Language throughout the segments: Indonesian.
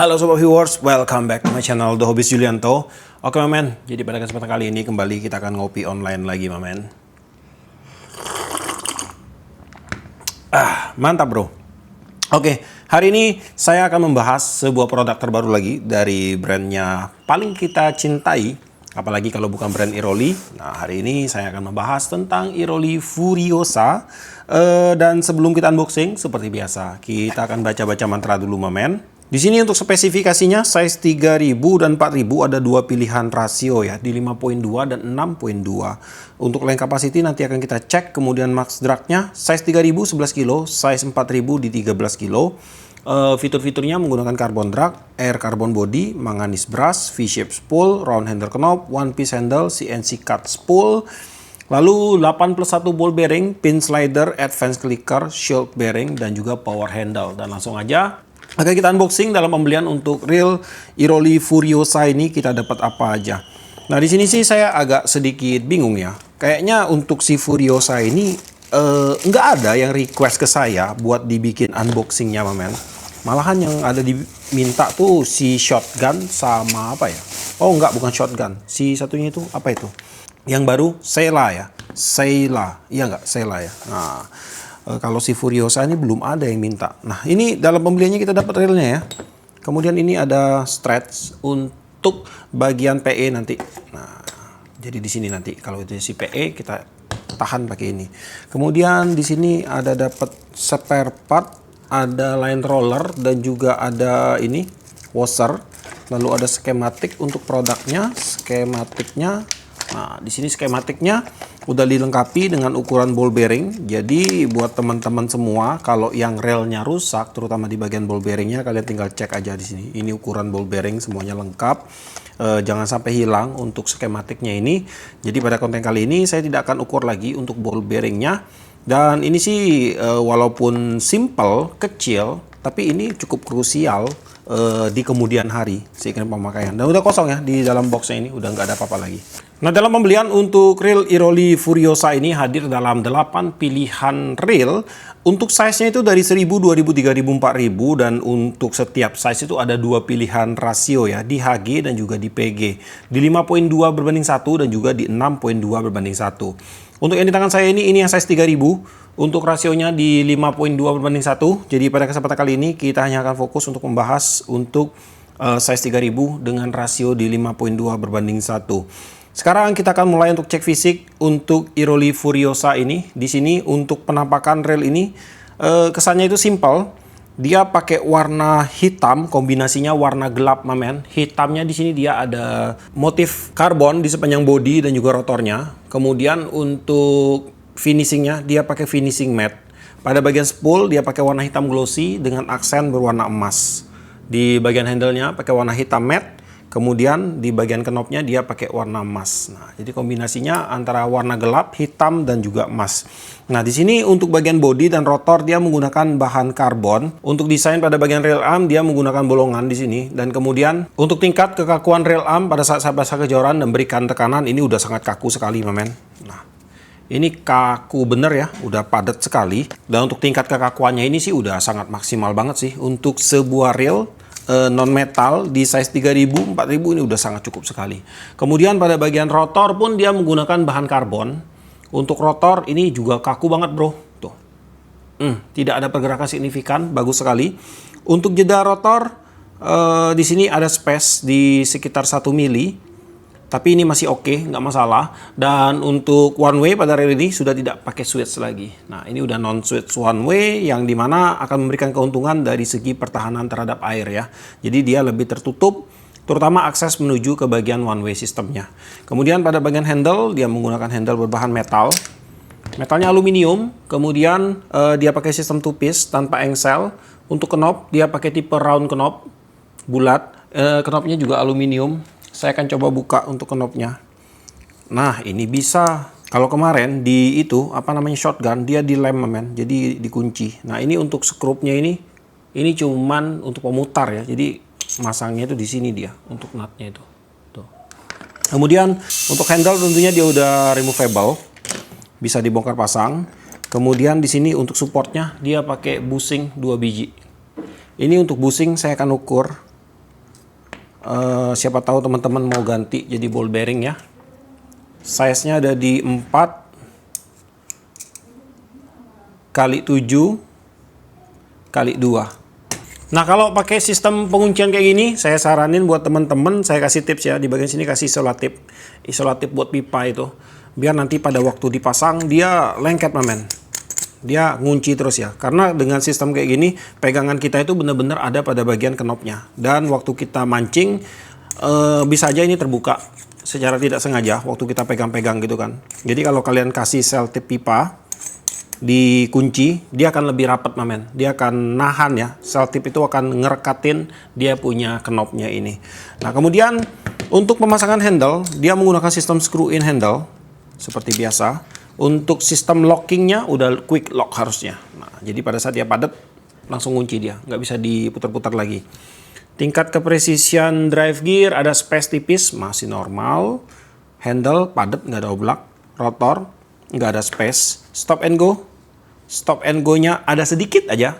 Halo Sobat Viewers, welcome back to my channel The Hobbyist Julianto. Oke men, jadi pada kesempatan kali ini kembali kita akan ngopi online lagi men. Mantap bro. Oke, hari ini saya akan membahas sebuah produk terbaru lagi dari brandnya paling kita cintai, apalagi kalau bukan brand Iroli. Nah, hari ini saya akan membahas tentang Iroli Furiosa. Dan sebelum kita unboxing, seperti biasa, kita akan baca-baca mantra dulu men. Di sini untuk spesifikasinya size 3000 dan 4000 ada dua pilihan rasio ya, di 5.2 dan 6.2. Untuk length capacity nanti akan kita cek, kemudian max dragnya size 3000 11 kg, size 4000 di 13 kg. Fitur-fiturnya menggunakan carbon drag, air carbon body, manganese brush, V-shape spool, round handle knob, one piece handle, CNC cut spool. Lalu 8+1 ball bearing, pin slider, advance clicker, shield bearing, dan juga power handle. Dan langsung aja akan kita unboxing. Dalam pembelian untuk reel Iroli Furiosa ini kita dapat apa aja. Nah di sini sih saya agak sedikit bingung ya. Kayaknya untuk si Furiosa ini nggak ada yang request ke saya buat dibikin unboxingnya men. Malahan yang ada diminta tuh si shotgun sama apa ya? Oh enggak, bukan shotgun. Si satunya itu apa itu? Yang baru Sela ya. Sela. Iya nggak? Sela ya. Nah kalau si Furiosa ini belum ada yang minta. Nah ini dalam pembeliannya kita dapat reelnya ya. Kemudian ini ada stretch untuk bagian PE nanti. Nah jadi di sini nanti kalau itu si PE kita tahan pakai ini. Kemudian di sini ada dapat spare part, ada line roller dan juga ada ini washer. Lalu ada skematik untuk produknya, skematiknya. Nah, di sini skematiknya udah dilengkapi dengan ukuran ball bearing. Jadi buat teman-teman semua kalau yang relnya rusak, terutama di bagian ball bearingnya, kalian tinggal cek aja di sini. Ini ukuran ball bearing semuanya lengkap. Jangan sampai hilang untuk skematiknya ini. Jadi pada konten kali ini saya tidak akan ukur lagi untuk ball bearingnya. Dan ini sih walaupun simple, kecil, tapi ini cukup krusial di kemudian hari seiring pemakaian. Dan udah kosong ya di dalam boxnya ini, udah nggak ada apa-apa lagi. Nah dalam pembelian untuk reel Iroli Furiosa ini hadir dalam 8 pilihan reel. Untuk size-nya itu dari 1000, 2000, 3000, 4000, dan untuk setiap size itu ada dua pilihan rasio ya, di HG dan juga di PG. Di 5.2 berbanding 1 dan juga di 6.2 berbanding 1. Untuk yang di tangan saya ini yang size 3000. Untuk rasionya di 5.2 berbanding 1. Jadi pada kesempatan kali ini kita hanya akan fokus untuk membahas untuk size 3000 dengan rasio di 5.2 berbanding 1. Sekarang kita akan mulai untuk cek fisik untuk Iroli Furiosa ini. Di sini untuk penampakan reel ini kesannya itu simple. Dia pakai warna hitam, kombinasinya warna gelap men. Hitamnya di sini dia ada motif karbon di sepanjang bodi dan juga rotornya. Kemudian untuk finishingnya dia pakai finishing matte. Pada bagian spool dia pakai warna hitam glossy dengan aksen berwarna emas. Di bagian handle-nya pakai warna hitam matte. Kemudian di bagian knobnya dia pakai warna emas. Nah, jadi kombinasinya antara warna gelap, hitam, dan juga emas. Nah, di sini untuk bagian bodi dan rotor dia menggunakan bahan karbon. Untuk desain pada bagian reel arm dia menggunakan bolongan di sini. Dan kemudian untuk tingkat kekakuan reel arm pada saat saya basah kejoran dan berikan tekanan ini udah sangat kaku sekali, men. Nah, ini kaku bener ya, udah padat sekali. Dan untuk tingkat kekakuannya ini sih udah sangat maksimal banget sih untuk sebuah reel non metal di size 3000, 4000 ini udah sangat cukup sekali. Kemudian pada bagian rotor pun dia menggunakan bahan karbon. Untuk rotor ini juga kaku banget bro. Tuh. Tidak ada pergerakan signifikan, bagus sekali. Untuk jeda rotor di sini ada space di sekitar 1 mili. Tapi ini masih oke, nggak masalah. Dan untuk one way pada reel ini sudah tidak pakai switch lagi. Nah ini udah non switch one way yang dimana akan memberikan keuntungan dari segi pertahanan terhadap air ya. Jadi dia lebih tertutup, terutama akses menuju ke bagian one way sistemnya. Kemudian pada bagian handle dia menggunakan handle berbahan metal. Metalnya aluminium. Kemudian dia pakai sistem two piece tanpa engsel. Untuk knob dia pakai tipe round knob bulat. Knobnya juga aluminium. Saya akan coba buka untuk knobnya. Nah ini bisa. Kalau kemarin di itu apa namanya shotgun dia dilem men, jadi dikunci. Nah ini untuk skrupnya ini cuman untuk pemutar ya. Jadi masangnya itu di sini dia untuk nutnya itu. Tuh. Kemudian untuk handle tentunya dia udah removable, bisa dibongkar pasang. Kemudian di sini untuk supportnya dia pakai bushing 2 biji. Ini untuk bushing saya akan ukur Siapa tahu teman-teman mau ganti jadi ball bearing ya. Size-nya ada di 4 kali 7 kali 2. Nah, kalau pakai sistem penguncian kayak gini, saya saranin buat teman-teman, saya kasih tips ya, di bagian sini kasih isolatif buat pipa itu, biar nanti pada waktu dipasang dia lengket mamen, dia ngunci terus ya. Karena dengan sistem kayak gini, pegangan kita itu benar-benar ada pada bagian knopnya, dan waktu kita mancing bisa aja ini terbuka secara tidak sengaja waktu kita pegang-pegang gitu kan. Jadi kalau kalian kasih selotip pipa dikunci, dia akan lebih rapat mamen, dia akan nahan ya, selotip itu akan ngerekatin dia punya knopnya ini. Nah, kemudian untuk pemasangan handle, dia menggunakan sistem screw in handle seperti biasa. Untuk sistem lockingnya udah quick lock harusnya. Nah, jadi pada saat dia padat langsung kunci dia, nggak bisa diputar-putar lagi. Tingkat kepresisian drive gear ada space tipis, masih normal. Handle padat, nggak ada oblak. Rotor nggak ada space. Stop and go-nya ada sedikit aja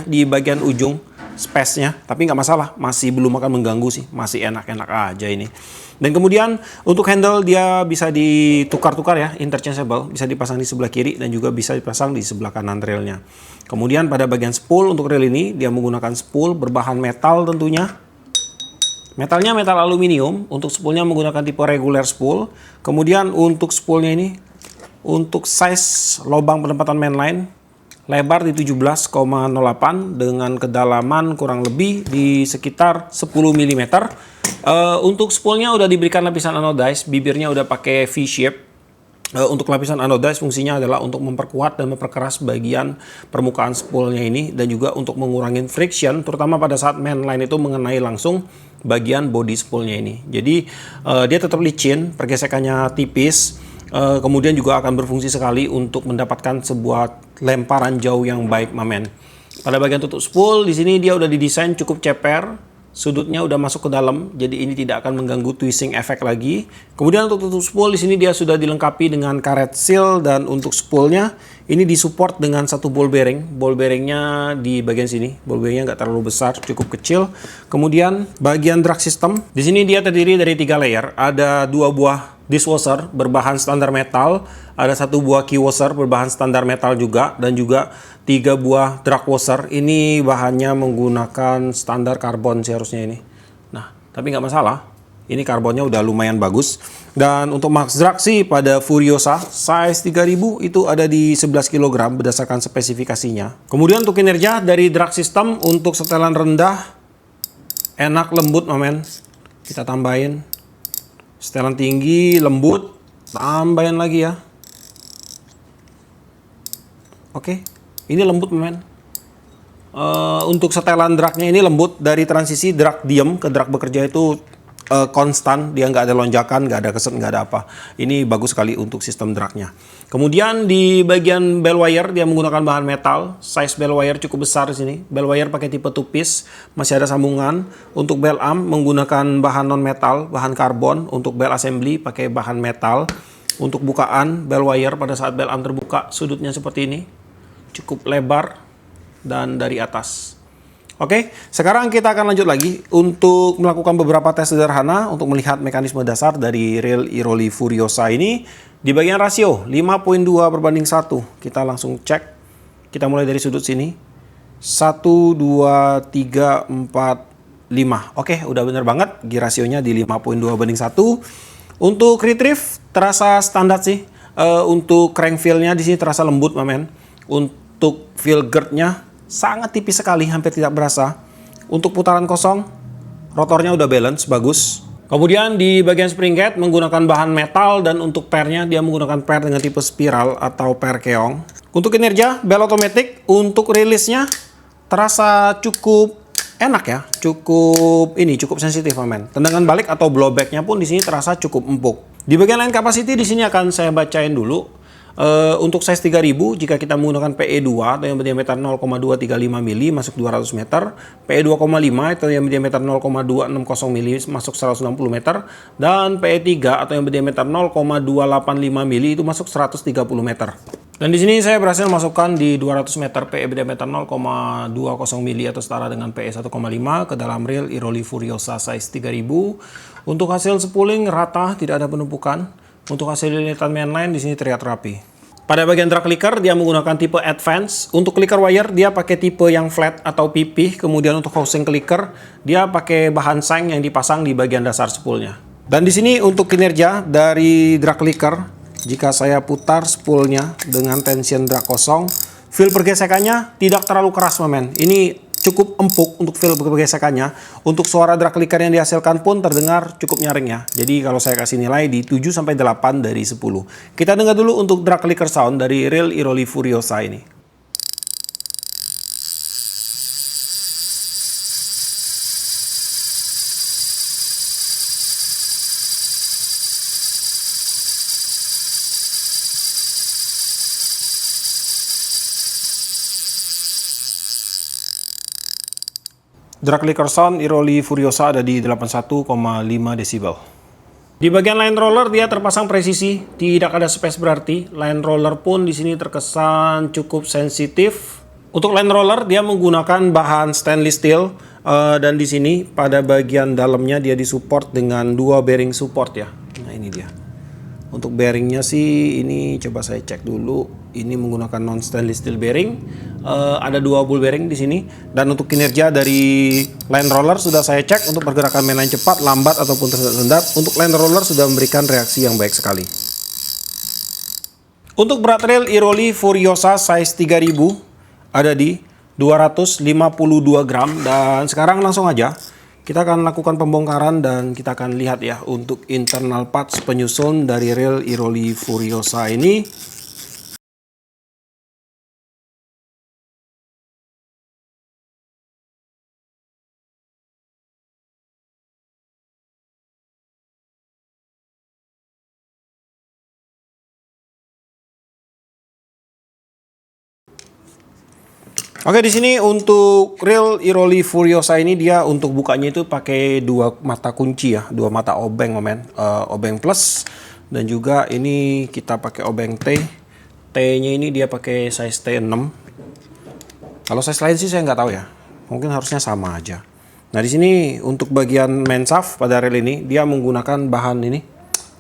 di bagian ujung space-nya, tapi nggak masalah, masih belum akan mengganggu sih, masih enak-enak aja ini. Dan kemudian untuk handle dia bisa ditukar-tukar ya, interchangeable, bisa dipasang di sebelah kiri dan juga bisa dipasang di sebelah kanan railnya. Kemudian pada bagian spool untuk rail ini dia menggunakan spool berbahan metal tentunya. Metalnya metal aluminium, untuk spoolnya menggunakan tipe regular spool. Kemudian untuk spoolnya ini, untuk size lubang penempatan mainline, lebar di 17,08 dengan kedalaman kurang lebih di sekitar 10 mm. Untuk spoolnya udah diberikan lapisan anodize, bibirnya udah pakai V-shape. Untuk lapisan anodize fungsinya adalah untuk memperkuat dan memperkeras bagian permukaan spoolnya ini, dan juga untuk mengurangi friction, terutama pada saat mainline itu mengenai langsung bagian body spoolnya ini. Jadi dia tetap licin, pergesekannya tipis. Kemudian juga akan berfungsi sekali untuk mendapatkan sebuah lemparan jauh yang baik mamen. Pada bagian tutup spool di sini dia udah didesain cukup ceper, sudutnya udah masuk ke dalam, jadi ini tidak akan mengganggu twisting efek lagi. Kemudian untuk tutup spool di sini dia sudah dilengkapi dengan karet seal, dan untuk spoolnya ini disupport dengan satu ball bearing. Ball bearingnya di bagian sini, ball bearingnya nggak terlalu besar, cukup kecil. Kemudian bagian drag system di sini dia terdiri dari 3 layer, ada 2 buah dishwasher berbahan standar metal, ada 1 buah key washer berbahan standar metal juga, dan juga 3 buah drag washer. Ini bahannya menggunakan standar karbon sih harusnya ini. Nah, tapi nggak masalah, ini karbonnya udah lumayan bagus. Dan untuk max drag sih pada Furiosa size 3000 itu ada di 11 kg berdasarkan spesifikasinya. Kemudian untuk kinerja dari drag system, untuk setelan rendah enak lembut mamen, kita tambahin. Setelan tinggi lembut, tambahin lagi ya. Oke, ini lembut men. Untuk setelan dragnya ini lembut, dari transisi drag diem ke drag bekerja itu konstan, dia nggak ada lonjakan, nggak ada keset, nggak ada apa. Ini bagus sekali untuk sistem dragnya. Kemudian di bagian bell wire dia menggunakan bahan metal, size bell wire cukup besar di sini. Bell wire pakai tipe two piece, masih ada sambungan. Untuk bell arm menggunakan bahan non metal, bahan karbon. Untuk bell assembly pakai bahan metal. Untuk bukaan bell wire pada saat bell arm terbuka, sudutnya seperti ini, cukup lebar dan dari atas. Oke, sekarang kita akan lanjut lagi untuk melakukan beberapa tes sederhana untuk melihat mekanisme dasar dari rail Iroli Furiosa ini. Di bagian rasio 5.2/1, kita langsung cek. Kita mulai dari sudut sini. 1, 2, 3, 4, 5. Oke, udah bener banget. Gear rasionya di 5.2/1. Untuk retrieve terasa standar sih. Untuk crank feel-nya di sini terasa lembut, mamen. Untuk feel guard-nya sangat tipis sekali, hampir tidak berasa. Untuk putaran kosong, rotornya udah balance, bagus. Kemudian di bagian spring gate menggunakan bahan metal, dan untuk pairnya dia menggunakan pair dengan tipe spiral atau pair keong. Untuk kinerja, bell automatic, untuk rilisnya terasa cukup enak ya, cukup sensitif mamen. Tendangan balik atau blowback-nya pun di sini terasa cukup empuk. Di bagian line capacity di sini akan saya bacain dulu. Untuk size 3000 jika kita menggunakan PE2 atau yang berdiameter 0,235 mm masuk 200 meter, PE2,5 atau yang berdiameter 0,260 mm masuk 160 meter, dan PE3 atau yang berdiameter 0,285 mm itu masuk 130 meter. Dan di sini saya berhasil masukkan di 200 meter PE diameter 0,20 mili atau setara dengan PE 1,5 ke dalam reel Iroli Furiosa size 3000. Untuk hasil spooling rata, tidak ada penumpukan. Untuk hasil lilitan mainline di sini terlihat rapi. Pada bagian drag clicker dia menggunakan tipe advance. Untuk clicker wire dia pakai tipe yang flat atau pipih. Kemudian untuk housing clicker dia pakai bahan seng yang dipasang di bagian dasar spoolnya. Dan di sini untuk kinerja dari drag clicker, jika saya putar spoolnya dengan tension drag kosong, feel pergesekannya tidak terlalu keras, men. Ini cukup empuk untuk feel pergesekannya. Untuk suara drag clicker yang dihasilkan pun terdengar cukup nyaring ya. Jadi kalau saya kasih nilai di 7-8 dari 10. Kita dengar dulu untuk drag clicker sound dari reel Iroli Furiosa ini. Drag clicker sound Iroli Furiosa ada di 81,5 desibel. Di bagian line roller dia terpasang presisi, tidak ada space berarti. Line roller pun di sini terkesan cukup sensitif. Untuk line roller dia menggunakan bahan stainless steel dan di sini pada bagian dalamnya dia disupport dengan 2 bearing support ya. Nah ini dia. Untuk bearingnya sih ini coba saya cek dulu. Ini menggunakan non stainless steel bearing. Ada 2 ball bearing di sini. Dan untuk kinerja dari line roller sudah saya cek untuk pergerakan mainline cepat, lambat ataupun tersendat. Untuk line roller sudah memberikan reaksi yang baik sekali. Untuk berat reel Iroli Furiosa size 3000 ada di 252 gram. Dan sekarang langsung aja kita akan lakukan pembongkaran dan kita akan lihat ya untuk internal parts penyusun dari reel Iroli Furiosa ini. Oke, di sini untuk reel Iroli Furiosa ini dia untuk bukanya itu pakai 2 mata kunci ya, 2 mata obeng, men. Obeng plus dan juga ini kita pakai obeng T. T-nya ini dia pakai size T6. Kalau size lain sih saya nggak tahu ya. Mungkin harusnya sama aja. Nah, di sini untuk bagian main shaft pada reel ini dia menggunakan bahan ini,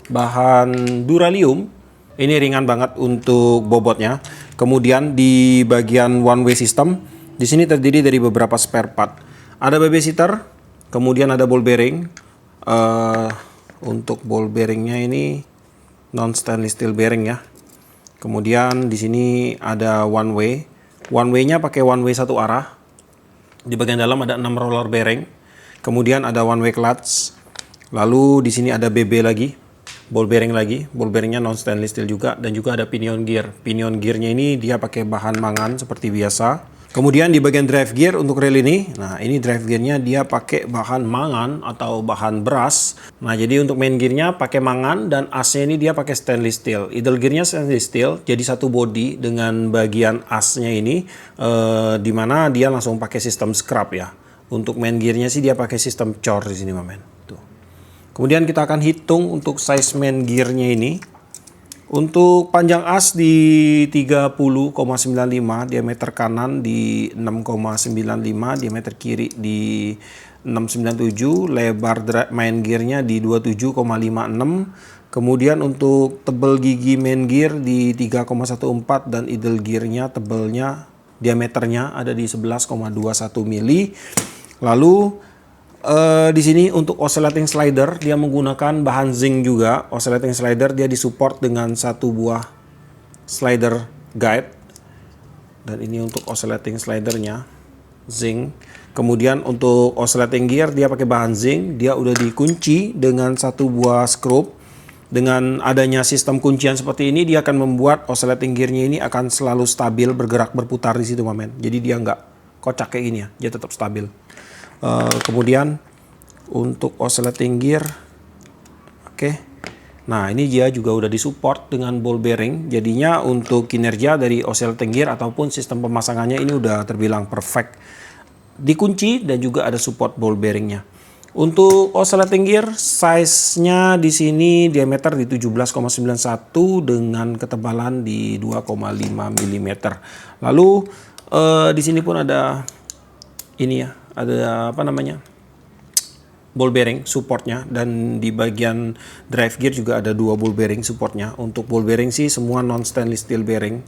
bahan duralium. Ini ringan banget untuk bobotnya. Kemudian di bagian one way system, di sini terdiri dari beberapa spare part. Ada babysitter, kemudian ada ball bearing. Untuk ball bearingnya ini non stainless steel bearing ya. Kemudian di sini ada one way. One way-nya pakai one way satu arah. Di bagian dalam ada 6 roller bearing. Kemudian ada one way clutch. Lalu di sini ada BB lagi. Ball bearing lagi, ball bearingnya non stainless steel juga, dan juga ada pinion gear. Pinion gearnya ini dia pakai bahan mangan seperti biasa. Kemudian di bagian drive gear untuk reel ini, nah ini drive gearnya dia pakai bahan mangan atau bahan beras. Nah jadi untuk main gearnya pakai mangan dan asnya ini dia pakai stainless steel. Idle gearnya stainless steel, jadi satu body dengan bagian asnya ini, dimana dia langsung pakai sistem scrap ya. Untuk main gearnya sih dia pakai sistem cor di sini, men. Tuh. Kemudian kita akan hitung untuk size main gearnya ini. Untuk panjang as di 30,95, diameter kanan di 6,95, diameter kiri di 697, lebar main gearnya di 27,56. Kemudian untuk tebal gigi main gear di 3,14 dan idle gearnya tebelnya diameternya ada di 11,21 mili. Lalu di sini untuk oscillating slider dia menggunakan bahan zinc juga. Oscillating slider dia disupport dengan satu buah slider guide. Dan ini untuk oscillating slidernya zinc. Kemudian untuk oscillating gear dia pakai bahan zinc. Dia udah dikunci dengan satu buah screw. Dengan adanya sistem kuncian seperti ini dia akan membuat oscillating gearnya ini akan selalu stabil bergerak berputar di situ, men. Jadi dia nggak kocak kayak gini ya. Dia tetap stabil. Kemudian untuk oscillating gear, oke. Nah ini dia juga udah disupport dengan ball bearing. Jadinya untuk kinerja dari oscillating gear ataupun sistem pemasangannya ini udah terbilang perfect. Dikunci dan juga ada support ball bearingnya. Untuk oscillating gear, size-nya di sini diameter di 17,91 dengan ketebalan di 2,5 mm. Lalu di sini pun ada ini ya, ada apa namanya? Ball bearing supportnya, dan di bagian drive gear juga ada 2 ball bearing supportnya. Untuk ball bearing sih semua non stainless steel bearing.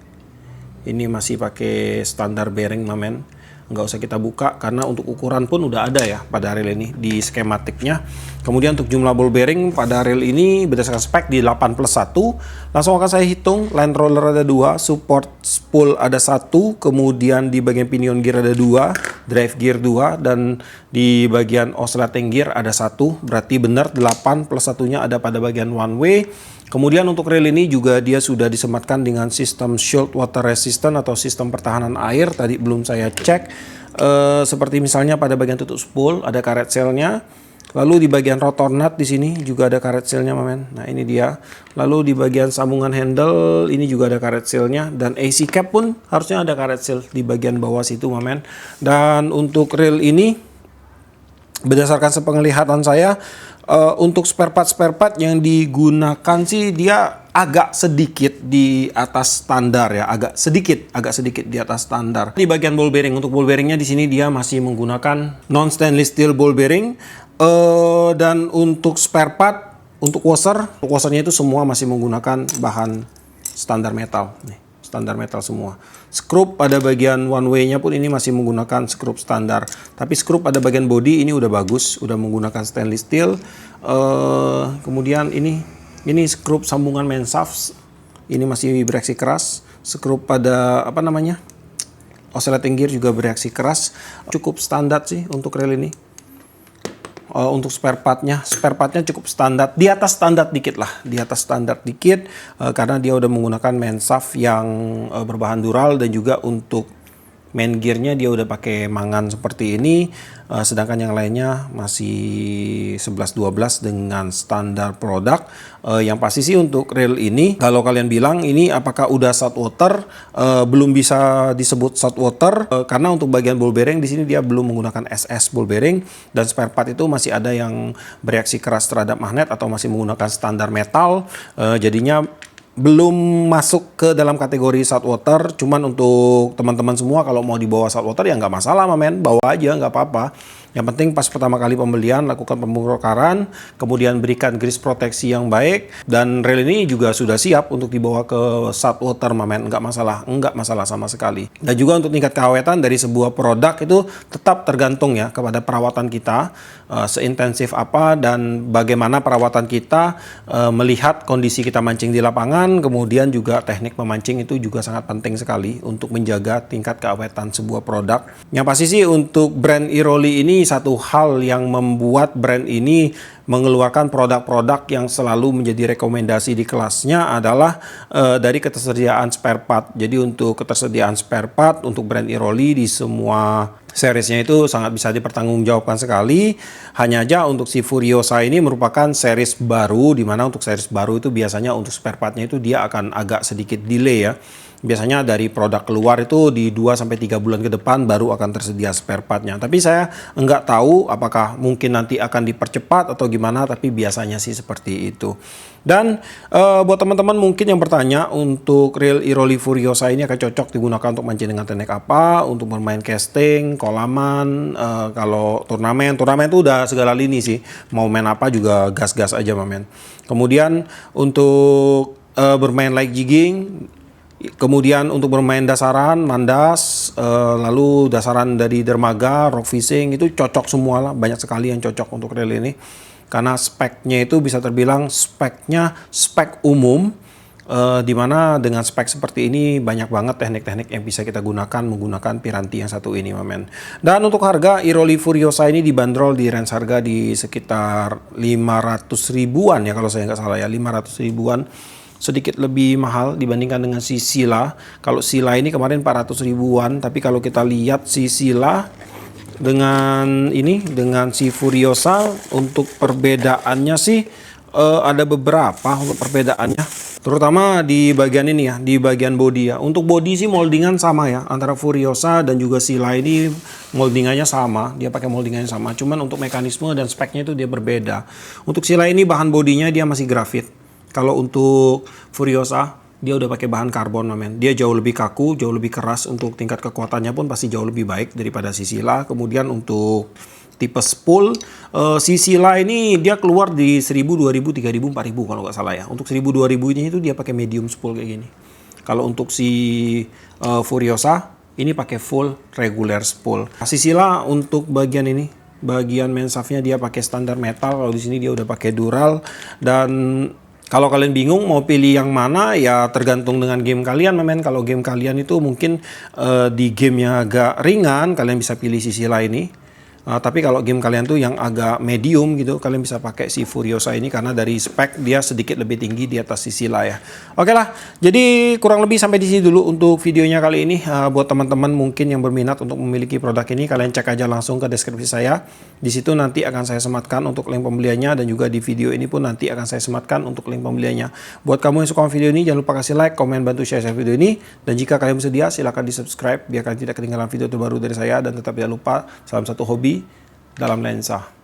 Ini masih pakai standar bearing mamen. Nggak usah kita buka karena untuk ukuran pun udah ada ya pada reel ini di skematiknya. Kemudian untuk jumlah ball bearing pada reel ini berdasarkan spek di 8+1. Langsung akan saya hitung. Land roller ada 2, support spool ada 1, kemudian di bagian pinion gear ada 2, drive gear 2, dan di bagian oscillating gear ada 1. Berarti benar 8+1-nya ada pada bagian one way. Kemudian untuk reel ini juga dia sudah disematkan dengan sistem shield water resistant atau sistem pertahanan air. Tadi belum saya cek. Seperti misalnya pada bagian tutup spool ada karet selnya. Lalu di bagian rotor nut di sini juga ada karet selnya, mamen. Nah ini dia. Lalu di bagian sambungan handle ini juga ada karet selnya, dan AC cap pun harusnya ada karet sel di bagian bawah situ, mamen. Dan untuk reel ini berdasarkan sepenglihatan saya, untuk spare part yang digunakan sih dia agak sedikit di atas standar ya, agak sedikit di atas standar. Di bagian ball bearing, untuk ball bearingnya di sini dia masih menggunakan non stainless steel ball bearing. Dan untuk spare part, untuk washernya itu semua masih menggunakan bahan standar metal nih. Standar metal semua. Skrup pada bagian one way-nya pun ini masih menggunakan skrup standar. Tapi skrup pada bagian body ini udah bagus, udah menggunakan stainless steel. Kemudian ini skrup sambungan main shaft. Ini masih bereaksi keras. Skrup pada apa namanya? Oscillating gear juga bereaksi keras. Cukup standar sih untuk reel ini. Untuk spare partnya cukup standar, di atas standar dikit lah, karena dia udah menggunakan main shaft yang berbahan dural, dan juga untuk main gearnya dia udah pakai mangan seperti ini, sedangkan yang lainnya masih 11-12 dengan standar produk. Yang pasti sih untuk reel ini, kalau kalian bilang ini apakah udah salt water, belum bisa disebut salt water, karena untuk bagian ball bearing di sini dia belum menggunakan SS ball bearing, dan spare part itu masih ada yang bereaksi keras terhadap magnet atau masih menggunakan standar metal, jadinya belum masuk ke dalam kategori salt water. Cuman untuk teman-teman semua kalau mau dibawa salt water ya nggak masalah, mamen, bawa aja nggak apa-apa. Yang penting pas pertama kali pembelian lakukan pembongkaran, kemudian berikan grease proteksi yang baik, dan reel ini juga sudah siap untuk dibawa ke salt water, mamen, nggak masalah sama sekali. Dan juga untuk tingkat keawetan dari sebuah produk itu tetap tergantung ya kepada perawatan kita, seintensif apa dan bagaimana perawatan kita, melihat kondisi kita mancing di lapangan, kemudian juga teknik memancing itu juga sangat penting sekali untuk menjaga tingkat keawetan sebuah produk. Yang pasti sih untuk brand Iroli ini, satu hal yang membuat brand ini mengeluarkan produk-produk yang selalu menjadi rekomendasi di kelasnya adalah dari ketersediaan spare part. Jadi untuk ketersediaan spare part untuk brand Iroli di semua seriesnya itu sangat bisa dipertanggungjawabkan sekali. Hanya aja untuk si Furiosa ini merupakan series baru, di mana untuk series baru itu biasanya untuk spare partnya itu dia akan agak sedikit delay ya. Biasanya dari produk keluar itu di 2-3 bulan ke depan baru akan tersedia spare partnya. Tapi saya nggak tahu apakah mungkin nanti akan dipercepat atau gimana, tapi biasanya sih seperti itu. Dan buat teman-teman mungkin yang bertanya, untuk reel Iroli Furiosa ini akan cocok digunakan untuk mancing dengan teknik apa, untuk bermain casting, kolaman, kalau turnamen itu udah segala lini sih. Mau main apa juga gas-gas aja, mamen. Kemudian untuk bermain light jigging, kemudian untuk bermain dasaran, mandas, lalu dasaran dari dermaga, rock fishing, itu cocok semua lah. Banyak sekali yang cocok untuk reel ini. Karena speknya itu bisa terbilang spek umum, dimana dengan spek seperti ini banyak banget teknik-teknik yang bisa kita gunakan menggunakan piranti yang satu ini, mamen. Dan untuk harga, Iroli Furiosa ini dibanderol di range harga di sekitar 500 ribuan ya kalau saya nggak salah ya, 500 ribuan. Sedikit lebih mahal dibandingkan dengan si Sila. Kalau Sila ini kemarin 400 ribuan, tapi kalau kita lihat si Sila dengan si Furiosa, untuk perbedaannya sih ada beberapa untuk perbedaannya. Terutama di bagian ini ya, di bagian body ya. Untuk body sih moldingan sama ya, antara Furiosa dan juga Sila ini moldingannya sama. Dia pakai moldingannya sama, cuman untuk mekanisme dan speknya itu dia berbeda. Untuk Sila ini bahan bodinya dia masih grafit. Kalau untuk Furiosa dia udah pakai bahan karbon, men. Dia jauh lebih kaku, jauh lebih keras. Untuk tingkat kekuatannya pun pasti jauh lebih baik daripada si Sila. Kemudian untuk tipe spool, si Sila ini dia keluar di 1000, 2000, 3000, 4000 kalau nggak salah ya. Untuk 1000, 2000 ini itu dia pakai medium spool kayak gini. Kalau untuk si Furiosa ini pakai full regular spool. Si Sila untuk bagian ini, bagian main shaftnya dia pakai standar metal. Kalau di sini dia udah pakai dural. Dan kalau kalian bingung mau pilih yang mana, ya tergantung dengan game kalian, men. Kalau game kalian itu mungkin di gamenya agak ringan, kalian bisa pilih si Sila ini. Tapi kalau game kalian tuh yang agak medium gitu, kalian bisa pakai si Furiosa ini karena dari spek dia sedikit lebih tinggi di atas si Sila ya. Oke lah, jadi kurang lebih sampai di sini dulu untuk videonya kali ini. Buat teman-teman mungkin yang berminat untuk memiliki produk ini, kalian cek aja langsung ke deskripsi saya. Di situ nanti akan saya sematkan untuk link pembeliannya, dan juga di video ini pun nanti akan saya sematkan untuk link pembeliannya. Buat kamu yang suka video ini, jangan lupa kasih like, komen, bantu share video ini. Dan jika kalian bersedia, silahkan di subscribe biar kalian tidak ketinggalan video terbaru dari saya. Dan tetap jangan lupa, salam satu hobi dalam lensa.